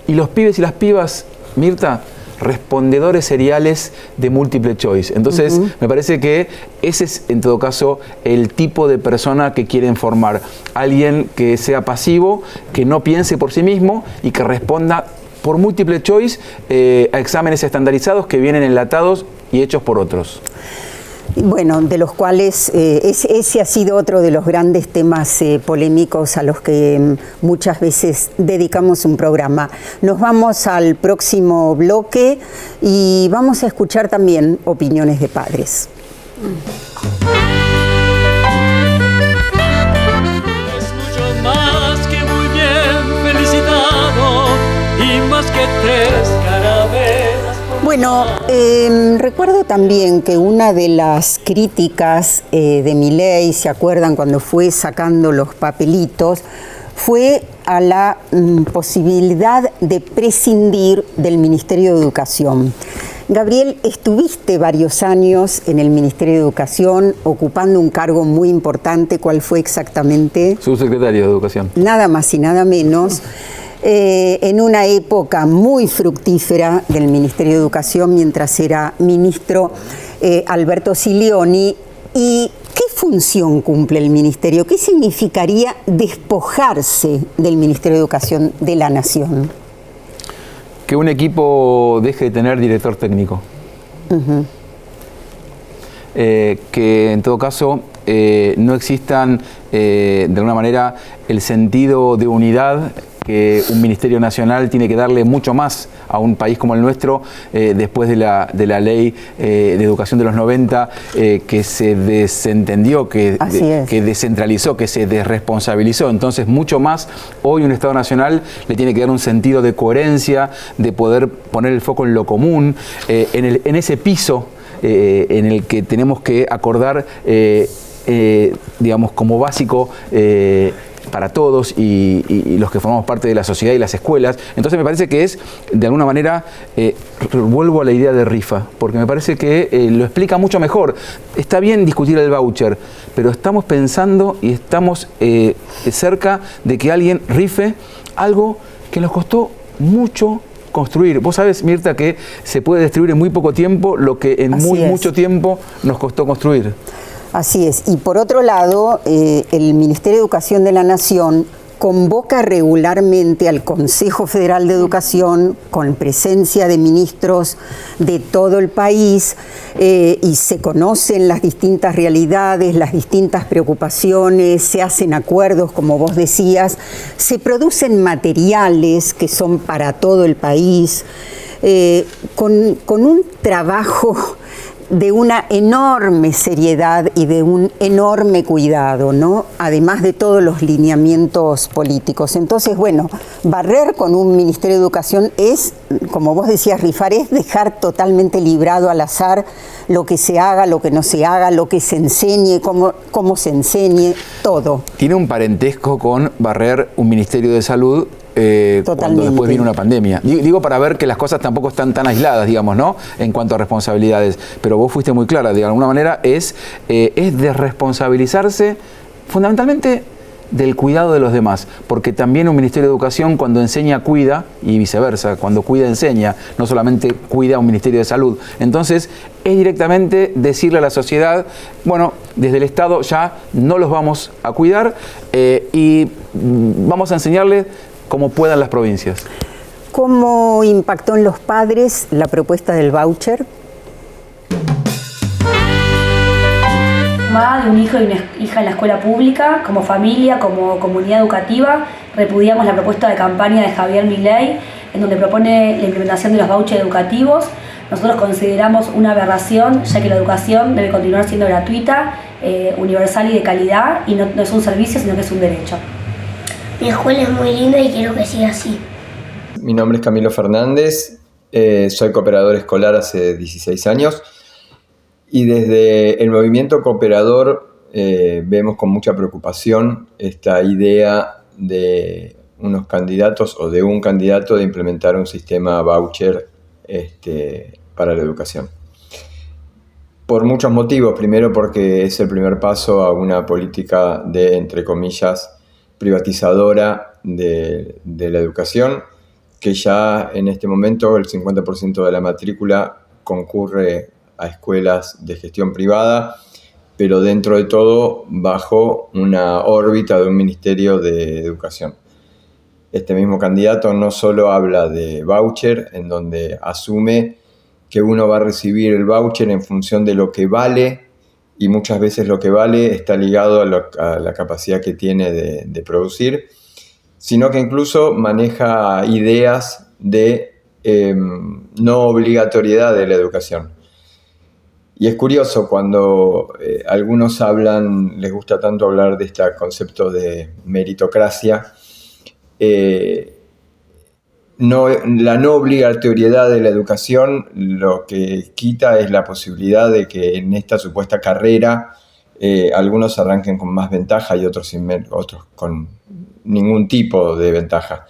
E: Y los pibes y las pibas, Mirta, respondedores seriales de múltiple choice. Entonces, me parece que ese es, en todo caso, el tipo de persona que quieren formar. Alguien que sea pasivo, que no piense por sí mismo y que responda por múltiple choice a exámenes estandarizados que vienen enlatados y hechos por otros.
B: Bueno, de los cuales ese ha sido otro de los grandes temas polémicos a los que muchas veces dedicamos un programa. Nos vamos al próximo bloque y vamos a escuchar también opiniones de padres.
K: Es mucho más que muy bien felicitado.
B: Bueno, recuerdo también que una de las críticas de Milei, ¿se acuerdan cuando fue sacando los papelitos? Fue a la posibilidad de prescindir del Ministerio de Educación. Gabriel, estuviste varios años en el Ministerio de Educación ocupando un cargo muy importante. ¿Cuál fue exactamente?
E: Subsecretario de Educación.
B: Nada más y nada menos. En una época muy fructífera del Ministerio de Educación, mientras era ministro Alberto Silioni. ¿Y qué función cumple el Ministerio? ¿Qué significaría despojarse del Ministerio de Educación de la Nación?
E: Que un equipo deje de tener director técnico. Que en todo caso no existan de alguna manera el sentido de unidad que un Ministerio Nacional tiene que darle mucho más a un país como el nuestro después de la ley de educación de los 90 que se desentendió, que descentralizó, que se desresponsabilizó. Entonces mucho más hoy un Estado Nacional le tiene que dar un sentido de coherencia, de poder poner el foco en lo común, en ese piso en el que tenemos que acordar digamos como básico para todos y los que formamos parte de la sociedad y las escuelas. Entonces me parece que es, de alguna manera, vuelvo a la idea de rifa, porque me parece que lo explica mucho mejor. Está bien discutir el voucher, pero estamos pensando y estamos cerca de que alguien rife algo que nos costó mucho construir. Vos sabés, Mirta, que se puede destruir en muy poco tiempo lo que en mucho tiempo nos costó construir.
B: Así es. Y por otro lado, el Ministerio de Educación de la Nación convoca regularmente al Consejo Federal de Educación con presencia de ministros de todo el país y se conocen las distintas realidades, las distintas preocupaciones, se hacen acuerdos, como vos decías, se producen materiales que son para todo el país, con un trabajo de una enorme seriedad y de un enorme cuidado, ¿no? Además de todos los lineamientos políticos. Entonces, bueno, barrer con un Ministerio de Educación es, como vos decías, rifar, es dejar totalmente librado al azar lo que se haga, lo que no se haga, lo que se enseñe, cómo se enseñe, todo.
E: Tiene un parentesco con barrer un Ministerio de Salud cuando después viene una pandemia. Digo para ver que las cosas tampoco están tan aisladas, digamos, ¿no? En cuanto a responsabilidades. Pero vos fuiste muy clara, de alguna manera es desresponsabilizarse fundamentalmente del cuidado de los demás, porque también un Ministerio de Educación cuando enseña cuida y viceversa, cuando cuida enseña, no solamente cuida un Ministerio de Salud. Entonces es directamente decirle a la sociedad, bueno, desde el Estado ya no los vamos a cuidar y vamos a enseñarles como puedan las provincias.
B: ¿Cómo impactó en los padres la propuesta del voucher?
K: Mamá de un hijo y una hija en la escuela pública, como familia, como comunidad educativa, repudiamos la propuesta de campaña de Javier Milei, en donde propone la implementación de los vouchers educativos. Nosotros consideramos una aberración, ya que la educación debe continuar siendo gratuita, universal y de calidad, y no es un servicio, sino que es un derecho.
L: Mi escuela es muy linda y quiero que siga así.
M: Mi nombre es Camilo Fernández, soy cooperador escolar hace 16 años y desde el movimiento cooperador vemos con mucha preocupación esta idea de unos candidatos o de un candidato de implementar un sistema voucher para la educación. Por muchos motivos. Primero porque es el primer paso a una política de, entre comillas, privatizadora de la educación, que ya en este momento el 50% de la matrícula concurre a escuelas de gestión privada, pero dentro de todo bajo una órbita de un Ministerio de Educación. Este mismo candidato no solo habla de voucher, en donde asume que uno va a recibir el voucher en función de lo que vale, y muchas veces lo que vale está ligado a la capacidad que tiene de producir, sino que incluso maneja ideas de no obligatoriedad de la educación. Y es curioso cuando algunos les gusta tanto hablar de este concepto de meritocracia, la no obligatoriedad de la educación lo que quita es la posibilidad de que en esta supuesta carrera algunos arranquen con más ventaja y otros con ningún tipo de ventaja.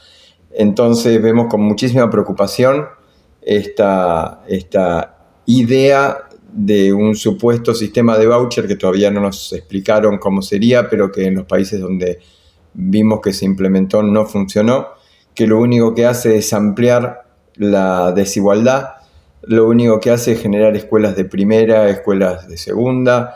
M: Entonces vemos con muchísima preocupación esta idea de un supuesto sistema de voucher que todavía no nos explicaron cómo sería, pero que en los países donde vimos que se implementó no funcionó, que lo único que hace es ampliar la desigualdad, lo único que hace es generar escuelas de primera, escuelas de segunda,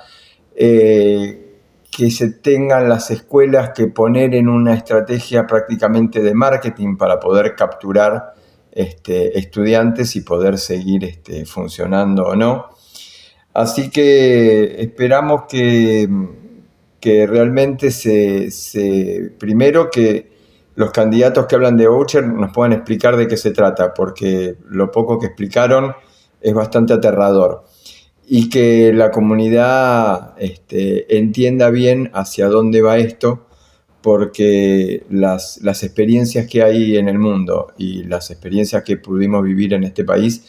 M: que se tengan las escuelas que poner en una estrategia prácticamente de marketing para poder capturar estudiantes y poder seguir funcionando o no. Así que esperamos que realmente primero que los candidatos que hablan de voucher nos puedan explicar de qué se trata, porque lo poco que explicaron es bastante aterrador. Y que la comunidad entienda bien hacia dónde va esto, porque las experiencias que hay en el mundo y las experiencias que pudimos vivir en este país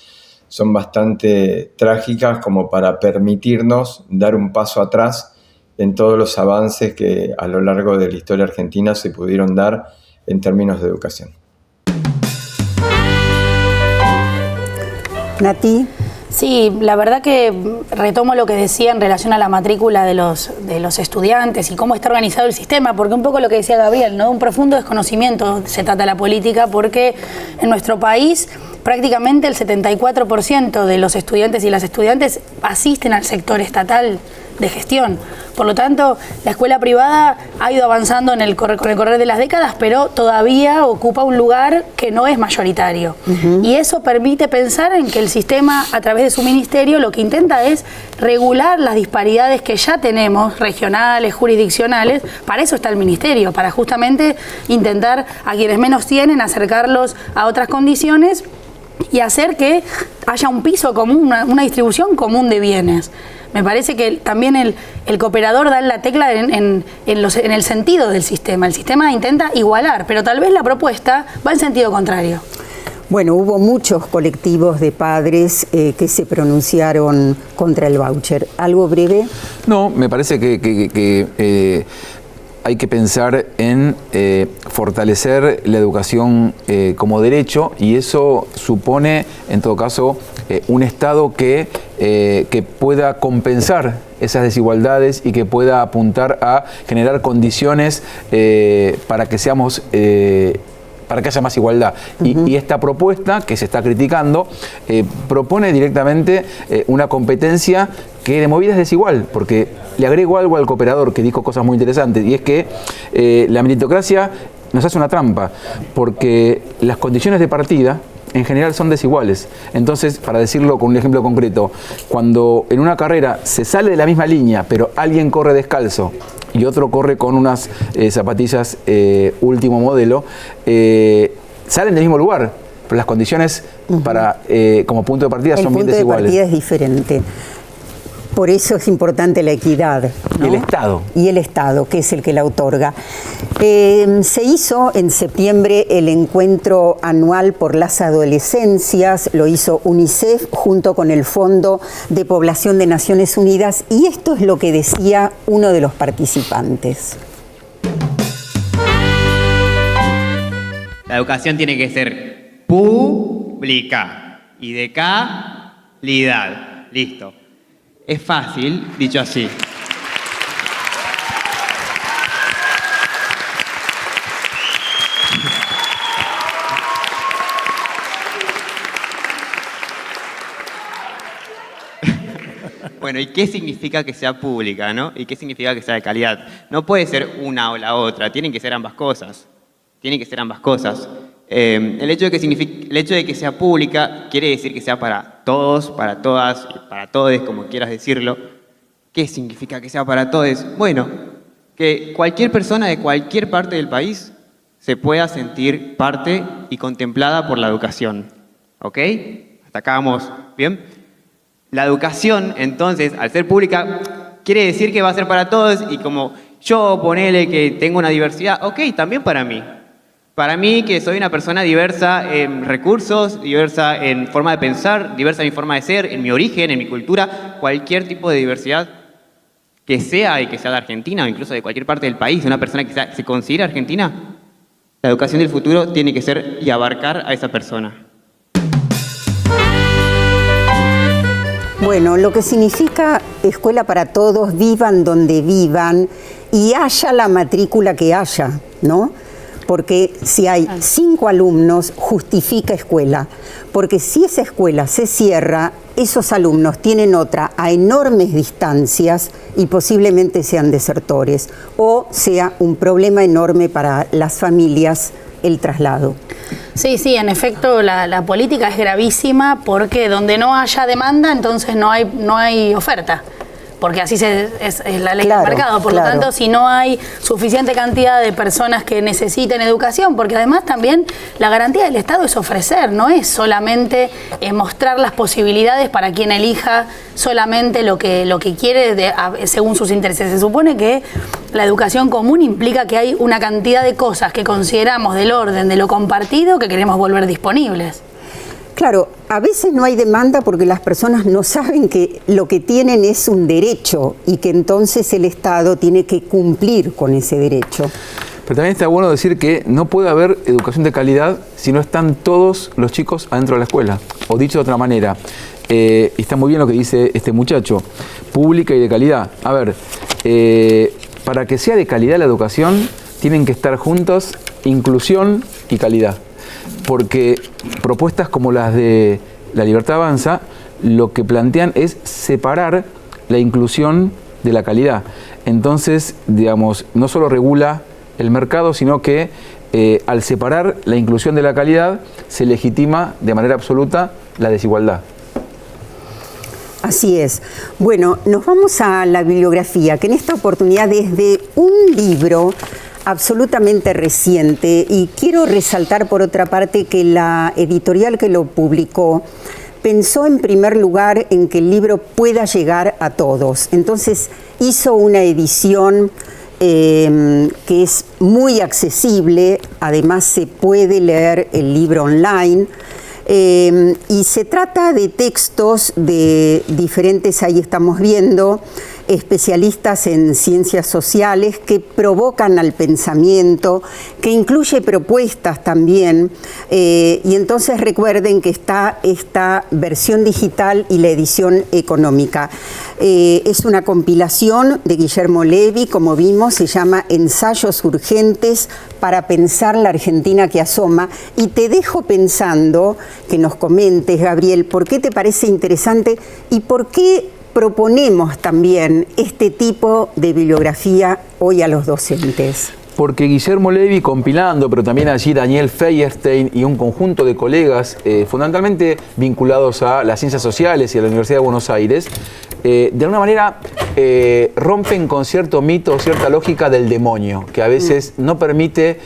M: son bastante trágicas como para permitirnos dar un paso atrás en todos los avances que a lo largo de la historia argentina se pudieron dar en términos de educación.
B: Nati.
F: Sí, la verdad que retomo lo que decía en relación a la matrícula de los estudiantes y cómo está organizado el sistema, porque un poco lo que decía Gabriel, ¿no? Un profundo desconocimiento se trata de la política, porque en nuestro país prácticamente el 74% de los estudiantes y las estudiantes asisten al sector estatal de gestión. Por lo tanto, la escuela privada ha ido avanzando con el correr de las décadas, pero todavía ocupa un lugar que no es mayoritario. Y eso permite pensar en que el sistema, a través de su ministerio, lo que intenta es regular las disparidades que ya tenemos, regionales, jurisdiccionales. Para eso está el ministerio, para justamente intentar a quienes menos tienen, acercarlos a otras condiciones y hacer que haya un piso común, una distribución común de bienes. Me parece que también el cooperador da en la tecla en el sentido del sistema. El sistema intenta igualar, pero tal vez la propuesta va en sentido contrario.
B: Bueno, hubo muchos colectivos de padres que se pronunciaron contra el voucher. ¿Algo breve?
E: No, me parece que hay que pensar en fortalecer la educación como derecho, y eso supone, en todo caso, un Estado que pueda compensar esas desigualdades y que pueda apuntar a generar condiciones para que seamos para que haya más igualdad. Y esta propuesta, que se está criticando, propone directamente una competencia que de movida es desigual, porque le agrego algo al cooperador que dijo cosas muy interesantes, y es que la meritocracia nos hace una trampa, porque las condiciones de partida en general son desiguales. Entonces, para decirlo con un ejemplo concreto, cuando en una carrera se sale de la misma línea, pero alguien corre descalzo y otro corre con unas zapatillas último modelo, salen del mismo lugar, pero las condiciones para, como punto de partida son bien desiguales.
B: El punto de partida es diferente. Por eso es importante la equidad, ¿no?
E: Y el Estado.
B: Y el Estado, que es el que la otorga. Se hizo en septiembre el encuentro anual por las adolescencias, lo hizo UNICEF junto con el Fondo de Población de Naciones Unidas, y esto es lo que decía uno de los participantes.
N: La educación tiene que ser pública y de calidad. Listo. Es fácil, dicho así. Bueno, ¿y qué significa que sea pública, no? ¿Y qué significa que sea de calidad? No puede ser una o la otra, tienen que ser ambas cosas. Tienen que ser ambas cosas. El hecho de que sea pública quiere decir que sea para todos, para todas, para todes, como quieras decirlo. ¿Qué significa que sea para todes? Bueno, que cualquier persona de cualquier parte del país se pueda sentir parte y contemplada por la educación. ¿Ok? Hasta acá vamos bien. La educación, entonces, al ser pública, quiere decir que va a ser para todos, y como yo ponele que tengo una diversidad, ok, también para mí. Para mí, que soy una persona diversa en recursos, diversa en forma de pensar, diversa en mi forma de ser, en mi origen, en mi cultura, cualquier tipo de diversidad que sea y que sea de Argentina o incluso de cualquier parte del país, una persona que se considere argentina, la educación del futuro tiene que ser y abarcar a esa persona.
B: Bueno, lo que significa escuela para todos, vivan donde vivan y haya la matrícula que haya, ¿no? Porque si hay 5 alumnos, justifica escuela. Porque si esa escuela se cierra, esos alumnos tienen otra a enormes distancias y posiblemente sean desertores. O sea un problema enorme para las familias el traslado.
F: Sí, sí, en efecto la política es gravísima porque donde no haya demanda, entonces no hay oferta. Porque así es la ley del mercado. Por lo tanto, si no hay suficiente cantidad de personas que necesiten educación, porque además también la garantía del Estado es ofrecer, no es solamente mostrar las posibilidades para quien elija solamente lo que quiere según sus intereses. Se supone que la educación común implica que hay una cantidad de cosas que consideramos del orden de lo compartido que queremos volver disponibles.
B: Claro, a veces no hay demanda porque las personas no saben que lo que tienen es un derecho y que entonces el Estado tiene que cumplir con ese derecho.
E: Pero también está bueno decir que no puede haber educación de calidad si no están todos los chicos adentro de la escuela. O dicho de otra manera, está muy bien lo que dice este muchacho, pública y de calidad. A ver, para que sea de calidad la educación, tienen que estar juntos inclusión y calidad. Porque propuestas como las de La Libertad Avanza lo que plantean es separar la inclusión de la calidad. Entonces, digamos, no solo regula el mercado, sino que al separar la inclusión de la calidad se legitima de manera absoluta la desigualdad.
B: Así es. Bueno, nos vamos a la bibliografía, que en esta oportunidad es de un libro absolutamente reciente, y quiero resaltar por otra parte que la editorial que lo publicó pensó en primer lugar en que el libro pueda llegar a todos. Entonces hizo una edición que es muy accesible, además se puede leer el libro online, y se trata de textos de diferentes, ahí estamos viendo, especialistas en ciencias sociales que provocan al pensamiento, que incluye propuestas también, y entonces recuerden que está esta versión digital y la edición económica. Es una compilación de Guillermo Levi, como vimos, se llama Ensayos Urgentes para pensar la Argentina que asoma, y te dejo pensando que nos comentes, Gabriel, por qué te parece interesante y por qué proponemos también este tipo de bibliografía hoy a los docentes.
E: Porque Guillermo Levi, compilando, pero también allí Daniel Feierstein y un conjunto de colegas fundamentalmente vinculados a las ciencias sociales y a la Universidad de Buenos Aires, de alguna manera rompen con cierto mito, cierta lógica del demonio, que a veces no permite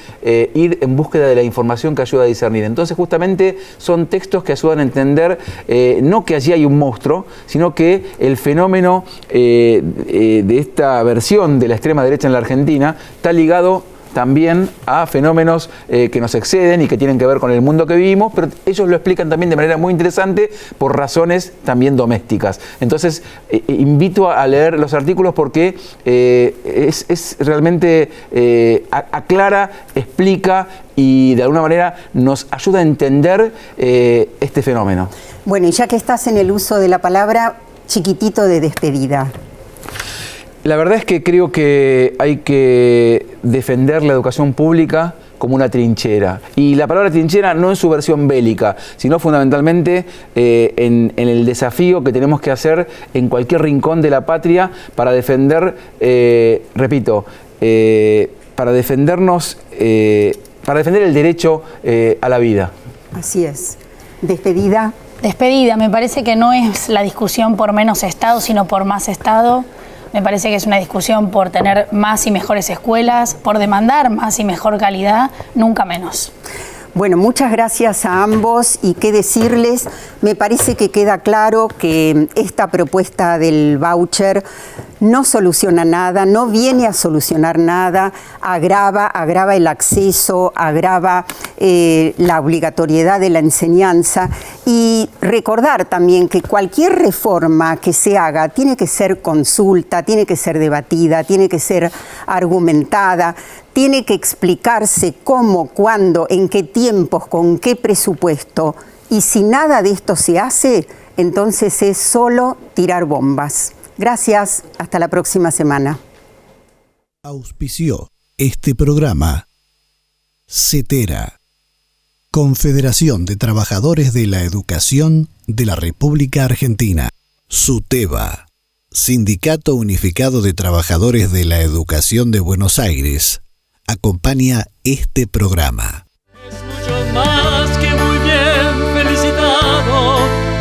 E: ir en búsqueda de la información que ayuda a discernir. Entonces justamente son textos que ayudan a entender no que allí hay un monstruo, sino que el fenómeno de esta versión de la extrema derecha en la Argentina está ligado también a fenómenos que nos exceden y que tienen que ver con el mundo que vivimos, pero ellos lo explican también de manera muy interesante por razones también domésticas. Entonces, invito a leer los artículos porque es realmente aclara, explica y de alguna manera nos ayuda a entender este fenómeno.
B: Bueno, y ya que estás en el uso de la palabra, chiquitito de despedida.
E: La verdad es que creo que hay que defender la educación pública como una trinchera. Y la palabra trinchera no en su versión bélica, sino fundamentalmente en el desafío que tenemos que hacer en cualquier rincón de la patria para defender, repito, para defendernos, para defender el derecho a la vida.
B: Así es. Despedida.
F: Despedida, me parece que no es la discusión por menos Estado, sino por más Estado. Me parece que es una discusión por tener más y mejores escuelas, por demandar más y mejor calidad, nunca menos.
B: Bueno, muchas gracias a ambos, y qué decirles, me parece que queda claro que esta propuesta del voucher no soluciona nada, no viene a solucionar nada, agrava el acceso, agrava la obligatoriedad de la enseñanza, y recordar también que cualquier reforma que se haga tiene que ser consulta, tiene que ser debatida, tiene que ser argumentada, tiene que explicarse cómo, cuándo, en qué tiempos, con qué presupuesto, y si nada de esto se hace, entonces es solo tirar bombas. Gracias, hasta la próxima semana.
A: Auspició este programa CETERA, Confederación de Trabajadores de la Educación de la República Argentina. SUTEBA, Sindicato Unificado de Trabajadores de la Educación de Buenos Aires, acompaña este programa.
O: Mucho más que muy bien felicitado,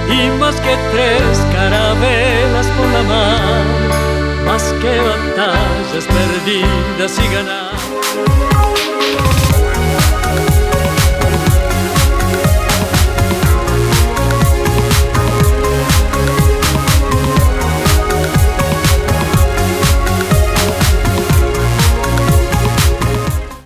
O: y más que 3 carabelas por la mar, más que batallas perdidas y ganadas.